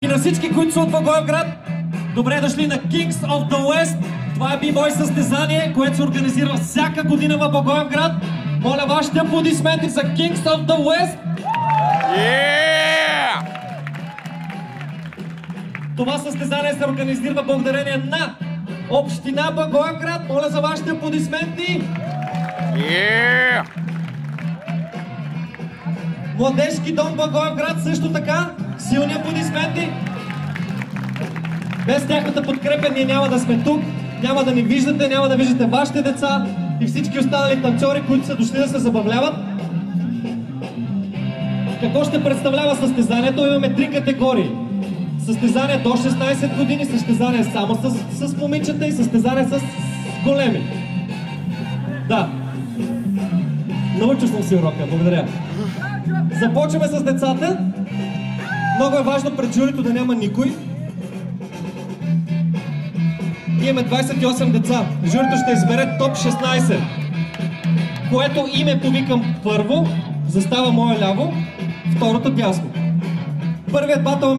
И на всички, които са от Благоевград, добре дошли на Kings of the West. Това е бимой състезание, което се организира всяка година в Благоевград. Моля вашите аплодисменти за Kings of the West. Yeah! Това състезание се организира благодарение на Община Благоевград. Моля за вашите аплодисменти. Yeah! Младежки дом Благоевград също така. Силни аплодисменти. Без тяхната подкрепа ние няма да сме тук, няма да ни виждате, няма да виждате вашите деца и всички останали танцори, които са дошли да се забавляват. Какво ще представлява състезанието? Имаме три категории. Състезание до 16 години, състезание само с момичета и състезание с големи. Да. Научил съм си урока, благодаря. Започваме с децата. Много е важно пред журито да няма никой. Имаме 28 деца. Журито ще избере топ 16. Което име повикам първо, застава мое ляво, второто дясно. Първият батъл